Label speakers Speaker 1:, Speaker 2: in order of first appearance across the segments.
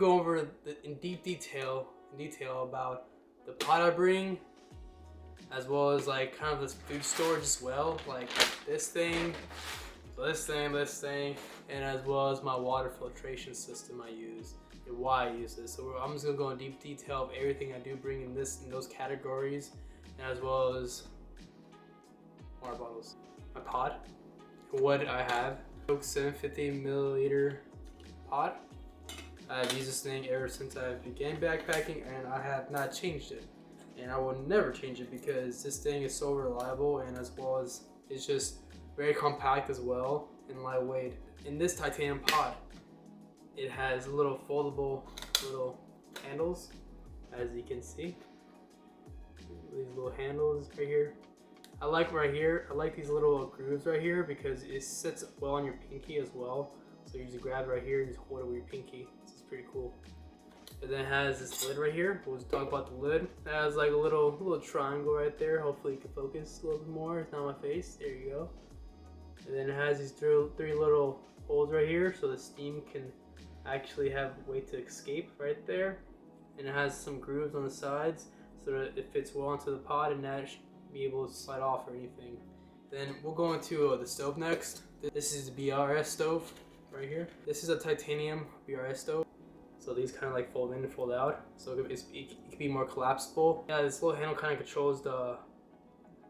Speaker 1: Go over in detail about the pot I bring, as well as like kind of this food storage as well, like this thing, and as well as my water filtration system I use and why I use this. So I'm just gonna go in deep detail of everything I do bring in those categories, and as well as water bottles, my pot, what I have. Coke 750 milliliter pot. I've used this thing ever since I began backpacking, and I have not changed it. And I will never change it because this thing is so reliable, and as well as it's just very compact as well and lightweight. In this titanium pot, it has little foldable little handles, as you can see. These little handles right here. I like these little grooves right here because it sits well on your pinky as well. So you just grab it right here and just hold it with your pinky. This is pretty cool. And then it has this lid right here. We'll just talk about the lid. It has like a little triangle right there. Hopefully you can focus a little bit more. It's not my face. There you go. And then it has these three little holes right here, so the steam can actually have a way to escape right there. And it has some grooves on the sides so that it fits well into the pot and that should be able to slide off or anything. Then we'll go into the stove next. This is the Brs Stove right here. This is a titanium Brs Stove. So these kind of like fold in and fold out. So it can be more collapsible. Yeah, this little handle kind of controls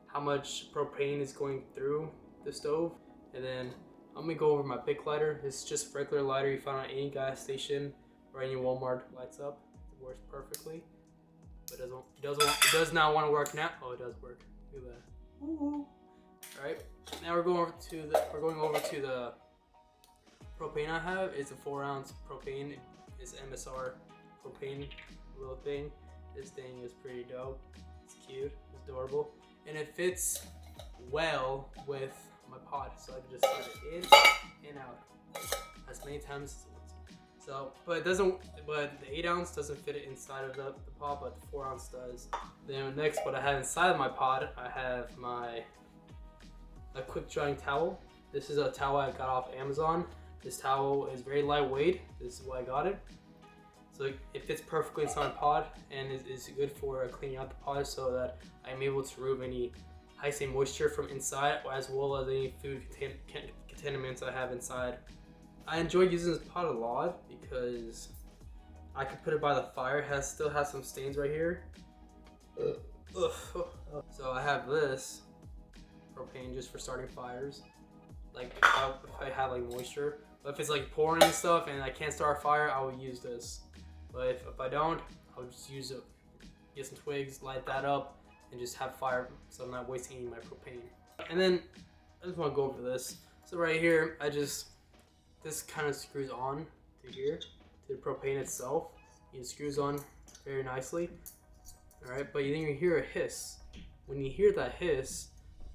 Speaker 1: how much propane is going through the stove. And then I'm gonna go over my Bic lighter. It's just regular lighter you find at any gas station or any Walmart. Lights up. It works perfectly. But it does not want to work now. Oh, it does work. Look at that. Woo-hoo. All right. Now we're going over to the propane I have. It's a 4-ounce propane. It's MSR propane little thing. This thing is pretty dope. It's cute. It's adorable, and it fits well with my pot, so I can just slide it in and out as many times as I want. So, but the 8-ounce doesn't fit it inside of the pot, but the 4-ounce does. Then next, what I have inside of my pot, I have a quick drying towel. This is a towel I got off Amazon. This towel is very lightweight. This is why I got it. So it fits perfectly inside my pot and is good for cleaning out the pot so that I'm able to remove any high stain moisture from inside, as well as any food contaminants I have inside. I enjoy using this pot a lot because I can put it by the fire. It still has some stains right here. So I have this propane just for starting fires. Like if I have like moisture. But if it's like pouring and stuff and I can't start a fire, I will use this. But if I don't, I'll just use it. Get some twigs, light that up, and just have fire so I'm not wasting any of my propane. And then I just want to go over this. So right here, this kind of screws on to here, to the propane itself. It screws on very nicely. All right, but then you hear a hiss. When you hear that hiss,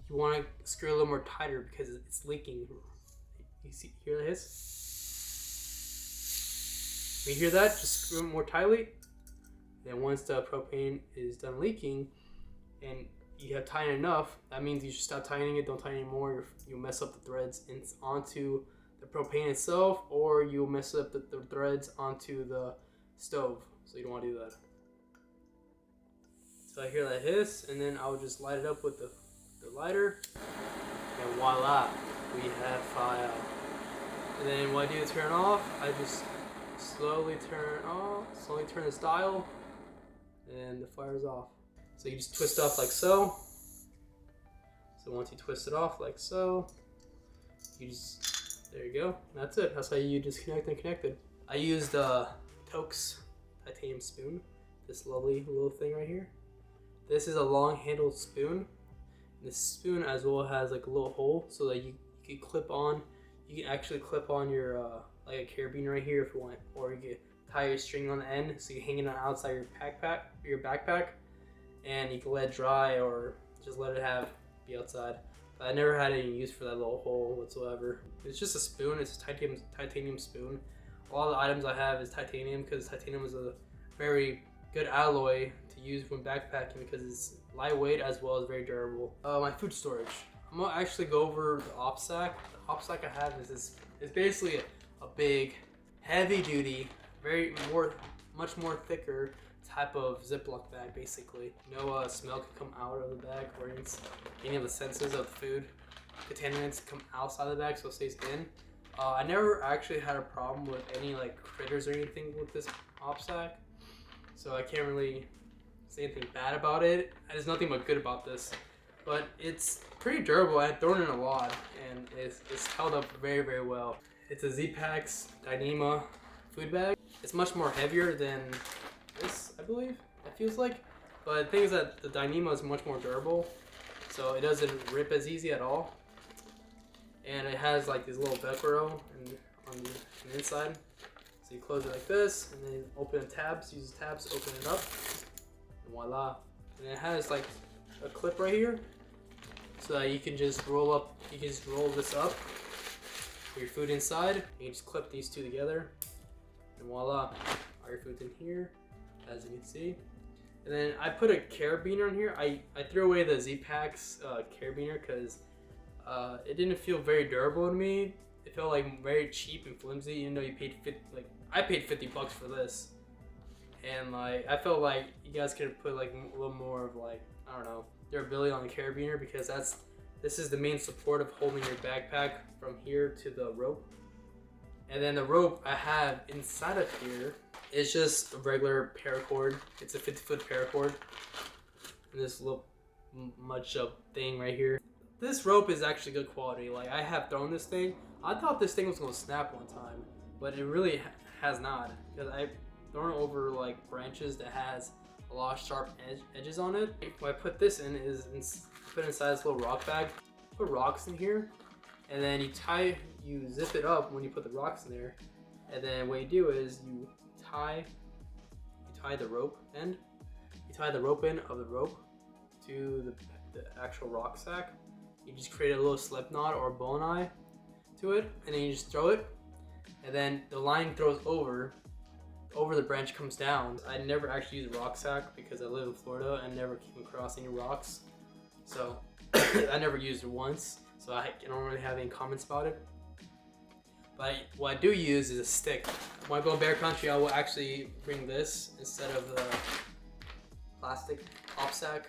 Speaker 1: you want to screw a little more tighter because it's leaking. You hear the hiss? When you hear that, just screw it more tightly. Then once the propane is done leaking and you have tightened enough, that means you should stop tightening it. Don't tighten anymore. You'll mess up the threads onto the propane itself, or you'll mess up the threads onto the stove. So you don't want to do that. So I hear that hiss, and then I'll just light it up with the lighter, and voila, we have fire. And then what I do to turn off, I just slowly turn this dial, and the fire's off. So you just twist off like so. So once you twist it off like so, there you go. That's it. That's how you disconnect and connect it. I used the Toke's titanium spoon. This lovely little thing right here. This is a long handled spoon. This spoon as well has like a little hole so that you can clip on. You can actually clip on your like a carabiner right here if you want, or you can tie your string on the end so you hang it on outside your backpack, and you can let it dry or just let it be outside. But I never had any use for that little hole whatsoever. It's just a spoon. It's a titanium spoon. A lot of the items I have is titanium because titanium is a very good alloy to use when backpacking because it's lightweight as well as very durable. My food storage. I'm gonna actually go over the op sack. The op sack I have is basically a big, heavy-duty much more thicker type of Ziploc bag, basically. No smell can come out of the bag, or any of the senses of the food contaminants come outside the bag, so it stays in. I never actually had a problem with any like critters or anything with this op sack, so I can't really say anything bad about it. There's nothing but good about this, but it's pretty durable. I've thrown in a lot, and it's held up very, very well. It's a Z-Packs Dyneema food bag. It's much more heavier than this, I believe, it feels like. But the thing is that the Dyneema is much more durable, so it doesn't rip as easy at all. And it has like this little Velcro on the inside. So you close it like this, and then open the tabs, use the tabs to open it up, and voila. And it has like a clip right here, so that you can just roll this up, put your food inside, and you just clip these two together, and voila, all your food's in here, as you can see. And then I put a carabiner in here. I threw away the Z-Packs carabiner because it didn't feel very durable to me. It felt like very cheap and flimsy, even though you paid I paid $50 for this. And like I felt like you guys could put like a little more of like, I don't know, durability on the carabiner, because this is the main support of holding your backpack from here to the rope. And then the rope I have inside of here is just a regular paracord. It's a 50-foot paracord. And this little much up thing right here. This rope is actually good quality. Like I have thrown this thing. I thought this thing was gonna snap one time, but it really has not, because I've thrown it over like branches that has a lot of sharp edges on it. What I put this in is put inside this little rock bag. Put rocks in here, and then you zip it up when you put the rocks in there, and then what you do is you tie the rope end. You tie the rope end of the rope to the actual rock sack. You just create a little slip knot or bone eye to it, and then you just throw it, and then the line throws over the branch, comes down. I never actually used a rock sack because I live in Florida and never came across any rocks, so I never used it once, so I don't really have any comments about it. But what I do use is a stick. When I go bear country, I will actually bring this instead of the plastic op sack,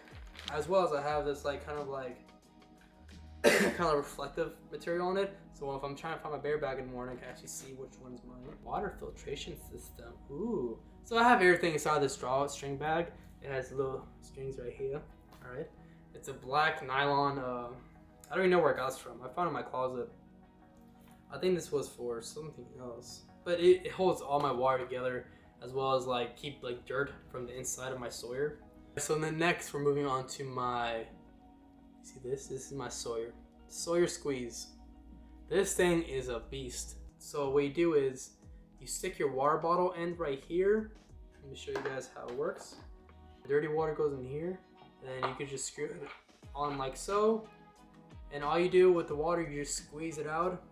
Speaker 1: as well as I have this like kind of reflective material on it, so if I'm trying to find my bear bag in the morning, I can actually see which one's mine. Water filtration system. Ooh. So I have everything inside this string bag. It has little strings right here. All right. It's a black nylon. I don't even know where I got this from. I found it in my closet. I think this was for something else, but it holds all my water together, as well as like keep like dirt from the inside of my Sawyer. So then next we're moving on to my. See this? This is my Sawyer squeeze. This thing is a beast. So what you do is you stick your water bottle end right here. Let me show you guys how it works. Dirty water goes in here, and then you can just screw it on like so. And all you do with the water, you just squeeze it out,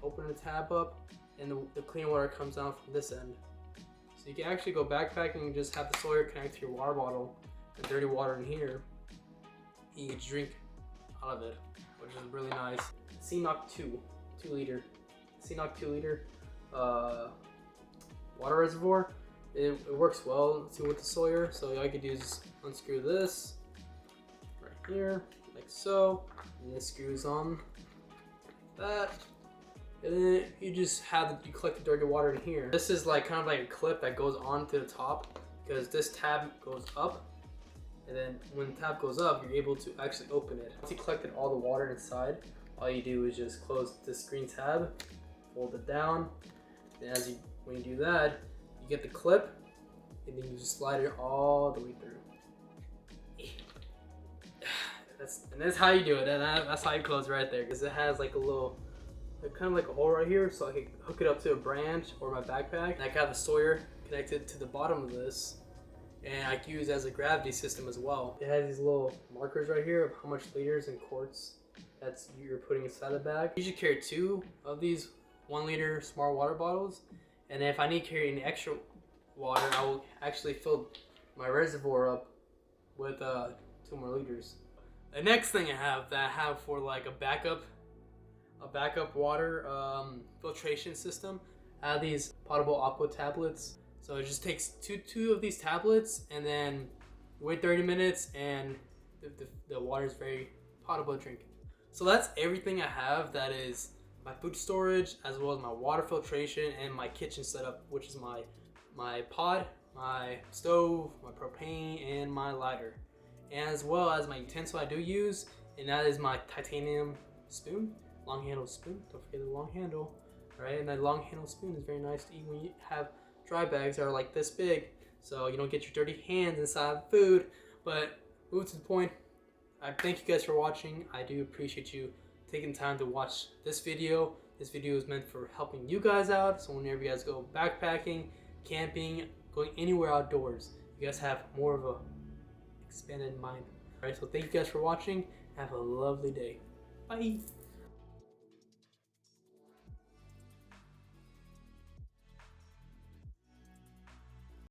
Speaker 1: open the tab up, and the clean water comes out from this end. So you can actually go backpacking and just have the Sawyer connect to your water bottle, and dirty water in here. You can drink out of it, which is really nice. CNOC 2 liter water reservoir. It works well too with the Sawyer. So all you could do is unscrew this right here, like so, and this screws on that. And then you just you collect the dirty water in here. This is like kind of like a clip that goes on to the top, because this tab goes up. And then when the tab goes up, you're able to actually open it. Once you collected all the water inside, all you do is just close the screen tab, fold it down, and when you do that, you get the clip, and then you just slide it all the way through. That's how you do it, and that's how you close right there, because it has like a little, kind of like a hole right here, so I can hook it up to a branch or my backpack. And I got the Sawyer connected to the bottom of this. And I can use it as a gravity system as well. It has these little markers right here of how much liters and quarts you're putting inside the bag. I usually carry 2 of these 1 liter smart water bottles. And if I need to carry any extra water, I will actually fill my reservoir up with 2 more liters. The next thing I have for like a backup water filtration system, I have these potable aqua tablets. So it just takes two of these tablets, and then wait 30 minutes, and the water is very potable to drink. So that's everything I have. That is my food storage, as well as my water filtration and my kitchen setup, which is my pod, my stove, my propane, and my lighter, and as well as my utensil I do use, and that is my titanium spoon, long handled spoon. Don't forget the long handle, right? And that long handled spoon is very nice to eat when you have dry bags that are like this big, so you don't get your dirty hands inside food. But move to the point. I thank you guys for watching. I do appreciate you taking time to watch this video. This video is meant for helping you guys out, so whenever you guys go backpacking, camping, going anywhere outdoors, you guys have more of a expanded mind. Alright, so thank you guys for watching. Have a lovely day. Bye.